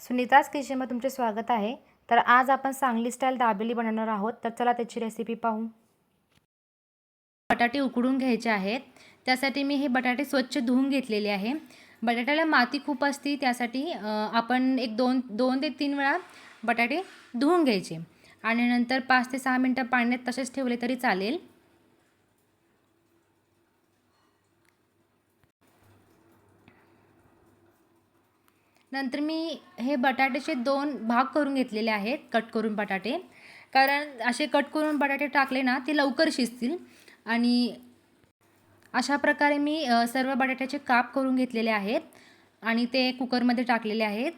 सुनीताज किचनमध्ये तुमचे स्वागत आहे। तर आज आपण सांगली स्टाईल दाबेली बनवणार आहोत। तर चला त्याची रेसिपी पाहू। बटाटे उकडून घ्यायचे आहेत। त्यासाठी मी हे बटाटे स्वच्छ धुवून घेतलेले आहे। बटाट्याला माती खूप असते, त्यासाठी आपण एक दोन ते 3 वेळा बटाटे धुवून घ्यायचे आणि नंतर 5 ते 6 मिनिटं पाण्यात तसेच ठेवले तरी चालेल। नंतर मी हे बटाट्याचे 2 भाग करून घेतलेले आहेत, कट करून बटाटे। कारण असे कट करून बटाटे टाकले ना ते लवकर शिजतील। आणि अशा प्रकारे मी सर्व बटाट्याचे काप करून घेतलेले आहेत आणि ते कुकरमध्ये टाकलेले आहेत।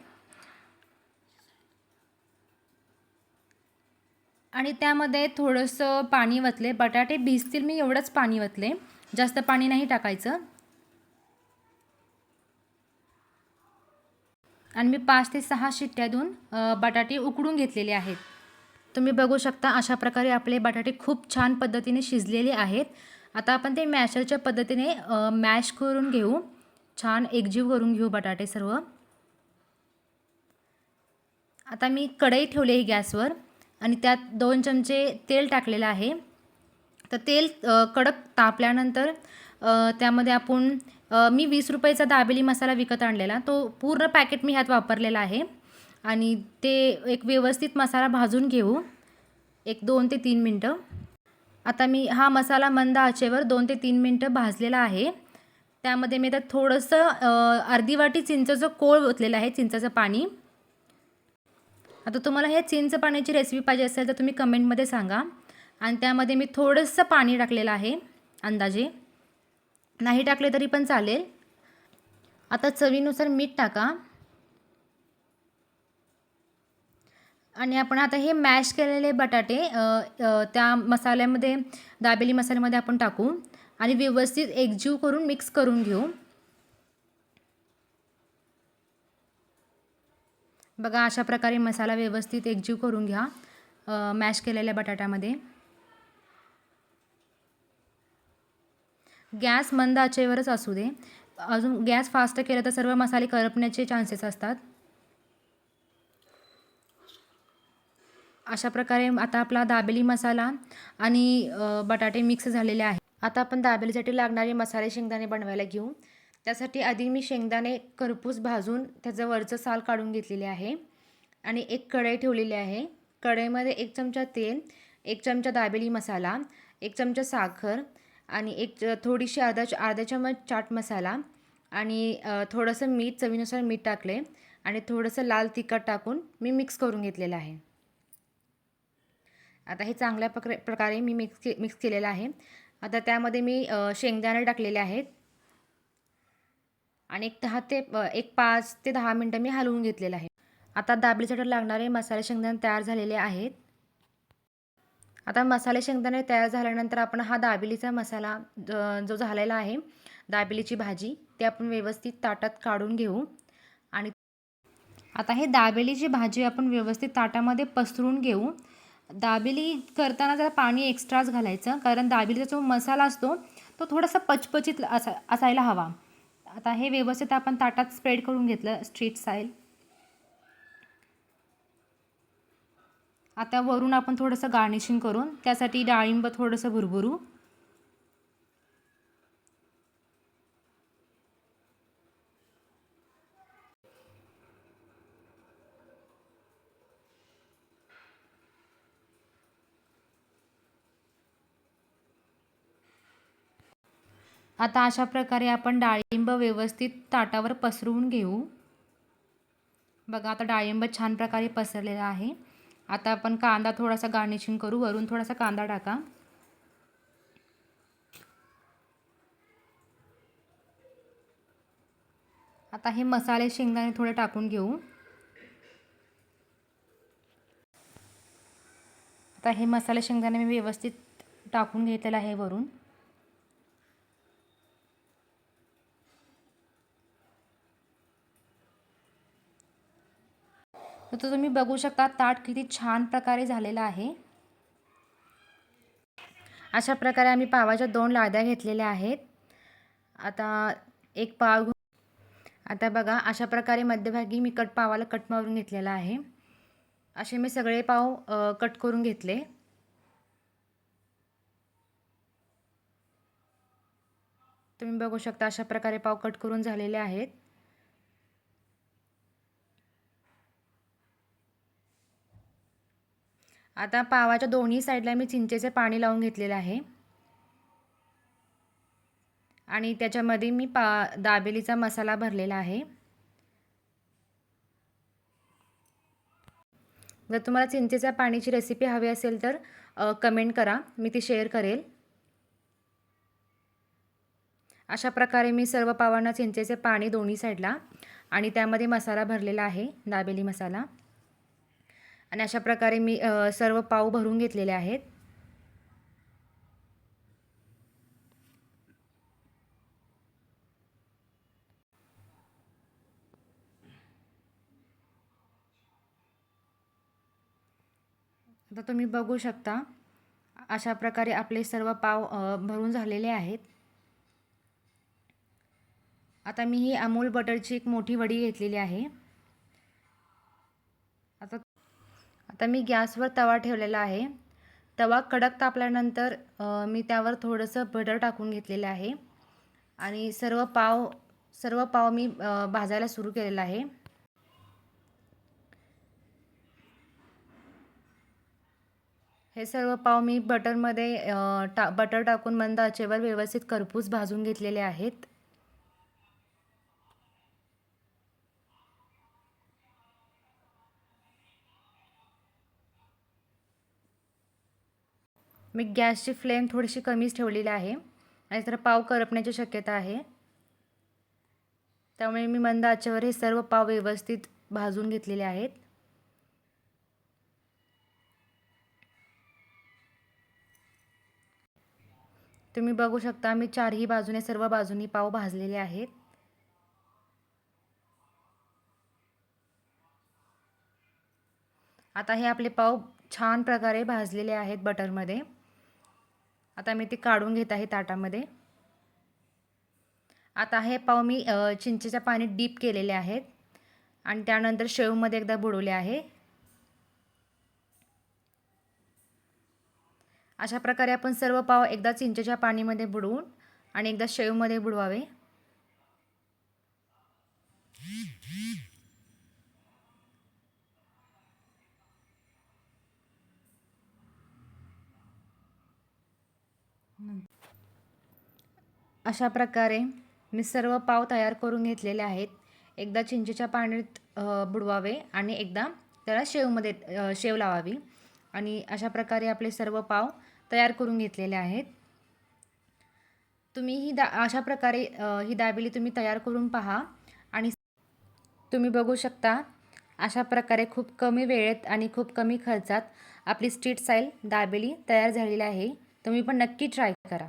आणि त्यामध्ये थोडंसं पाणी वतले, बटाटे भिजतील मी एवढंच पाणी वतले, जास्त पाणी नाही टाकायचं। आणि मी 5 ते 6 शिट्ट्या देऊन बटाटे उकडून घेतलेले आहेत। तुम्ही बघू शकता अशा प्रकारे आपले बटाटे खूप छान पद्धतीने शिजलेले आहेत। आता आपण ते मॅशरच्या पद्धतीने मॅश करून घेऊ, छान एकजीव करून घेऊ बटाटे सर्व। आता मी कढई ठेवली आहे गॅसवर आणि त्यात 2 चमचे तेल टाकलेलं आहे। तर तेल कडक तापल्यानंतर त्यामध्ये आपण मी 20 रुपयाचा दाबेली मसाला विकत आणलेला, तो पूर्ण पॅकेट मी ह्यात वापरलेला आहे। आणि ते एक व्यवस्थित मसाला भाजून घेऊ, एक 2 ते 3 मिनटं। आता मी हा मसाला मंद आचेवर 2 ते 3 मिनटं भाजलेला आहे। त्यामध्ये मी आता थोडंसं अर्धी वाटी चिंचेचं कोळ ओतलेलं आहे, चिंचेचं पाणी। आता तुम्हाला हे चिंच पाण्याची रेसिपी पाहिजे असेल तर तुम्ही कमेंटमध्ये सांगा। आणि त्यामध्ये मी थोडंसं पाणी टाकलेलं आहे अंदाजे, नाही टाकले तरी पण चालेल। आता चवीनुसार मीठ टाका आणि आपण आता हे मॅश केलेले बटाटे त्या मसाल्यामध्ये, दाबेली मसाल्यामध्ये आपण टाकू आणि व्यवस्थित एकजीव करून मिक्स करून घेऊ। बघा अशा प्रकारे मसाला व्यवस्थित एकजीव करून घ्या मॅश केलेल्या बटाट्यामध्ये। गॅस मंद आचेवरच असू दे, अजून गॅस फास्ट केला तर सर्व मसाले करपण्याचे चान्सेस असतात। अशा प्रकारे आता आपला दाबेली मसाला आणि बटाटे मिक्स झालेले आहे। आता आपण दाबेलीसाठी लागणारे मसाले शेंगदाणे बनवायला घेऊ। त्यासाठी आधी मी शेंगदाणे खरपूस भाजून त्याचं वरचं साल काढून घेतलेले आहे आणि एक कढई ठेवलेली आहे। कढईमध्ये 1 चमचा तेल, 1 चमचा दाबेली मसाला, 1 चमचा साखर आणि थोडीशी अर्धा चमच चाट मसाला आणि थोडंसं मीठ, चवीनुसार मीठ टाकले आणि थोडंसं लाल तिखट टाकून मी मिक्स करून घेतलेलं आहे। आता हे चांगल्या प्रकारे मी मिक्स केलेलं आहे। आता त्यामध्ये मी शेंगदाणे टाकलेले आहेत आणि एक 5 ते 10 मिनटं मी हलवून घेतलेलं आहे। आता दाबेलीसाठी लागणारे मसाले शेंगदाणे तयार झालेले आहेत। आता मसाले शेंगदाणे तयार झाल्यानंतर आपण हा दाबेलीचा मसाला जो झालेला आहे, दाबेलीची भाजी, ते आपण व्यवस्थित ताटात काढून घेऊ। आणि आता हे दाबेलीची भाजी आपण व्यवस्थित ताटामध्ये पसरून घेऊ। दाबेली करताना जरा पाणी एक्स्ट्राच घालायचं, कारण दाबेलीचा जो मसाला असतो तो थोडासा पचपचीत असायला हवा। आता हे व्यवस्थित आपण ताटात स्प्रेड करून घेतलं स्ट्रीट स्टाईल। आता वरून आपण थोडंसं गार्निशिंग करून त्यासाठी डाळिंब थोडंसं भुरभुरू। आता अशा प्रकारे आपण डाळिंब व्यवस्थित ताटावर पसरवून घेऊ। बघा आता डाळिंब छान प्रकारे पसरलेला आहे। आता आपण कांदा थोडासा गार्निशिंग करू, वरून थोडासा कांदा टाका। आता हे मसाले शेंगदाणे थोडे टाकून घेऊ। आता हे मसाले शेंगदाणे मी व्यवस्थित टाकून घेतलेलं आहे वरून। तर तुम्ही बघू शकता ताट किती छान प्रकारे झालेला आहे। अशा प्रकारे आम्ही पावाच्या 2 लाद्या घेतलेल्या आहेत। आता एक पाव आता बघा अशा प्रकारे मध्यभागी मी पावाला कट मारून घेतलेला आहे. असे मी सगळे पाव कट करून घेतले. तुम्ही बघू शकता अशा प्रकारे पाव कट करून झालेले आहेत. आता पावाच्या दोन्ही साईडला मी चिंचेचे पाणी लावून घेतलेले आहे आणि त्याच्यामध्ये मी दाबेलीचा मसाला भरलेला आहे. जर तुम्हाला चिंचेच्या पाण्याची रेसिपी हवी असेल तर कमेंट करा, मी ती शेअर करेल. अशा प्रकारे मी सर्व पावांना चिंचेचे पाणी दोन्ही साईडला आणि त्यामध्ये मसाला भरलेला आहे, दाबेली मसाला. आणि अशा प्रकारे मी सर्व पाव भरून घेतलेले आहेत. आता तुम्ही बघू शकता अशा प्रकारे आपले सर्व पाव भरून झालेले आहेत. आता मी ही अमूल बटरची एक मोठी वडी घेतलेली आहे. आता मी गॅसवर तवा ठेवलेला आहे. तवा कडक तापल्यानंतर मी त्यावर थोडंसं बटर टाकून घेतलेलं आहे आणि सर्व पाव मी भाजायला सुरू केलेला आहे. हे सर्व पाव मी बटरमध्ये बटर टाकून मंद आचेवर व्यवस्थित खरपूस भाजून घेतलेले आहेत. मी गॅसची फ्लेम थोडीशी कमीच ठेवलेली आहे आणि तर पाव करपण्याची शक्यता आहे. त्यामुळे मी मंद आचेवर हे सर्व पाव व्यवस्थित भाजून घेतलेले आहेत. तुम्ही बघू शकता मी चारही बाजूने सर्व बाजूनी पाव भाजलेले आहेत. आता हे आपले पाव छान प्रकारे भाजलेले आहेत बटरमध्ये. आता मी ते काढून घेत आहे ताटामध्ये. आता हे पाव मी चिंचेच्या पाण्यात डीप केलेले आहेत आणि त्यानंतर शेवमध्ये एकदा बुडवले आहे. अशा प्रकारे आपण सर्व पाव एकदा चिंचेच्या पाण्यामध्ये बुडवून आणि एकदा शेवमध्ये बुडवावे. अशा प्रकारे मी सर्व पाव तयार करून घेतलेले आहेत. एकदा चिंचेच्या पाण्यात बुडवावे आणि एकदा त्याला शेव लावावी आणि अशा प्रकारे आपले सर्व पाव तयार करून घेतलेले आहेत. तुम्ही अशा प्रकारे ही दाबेली तुम्ही तयार करून पहा आणि तुम्ही बघू शकता अशा प्रकारे खूप कमी वेळेत आणि खूप कमी खर्चात आपली स्ट्रीट स्टाईल दाबेली तयार झालेली आहे. तुम्ही पण नक्की ट्राय करा.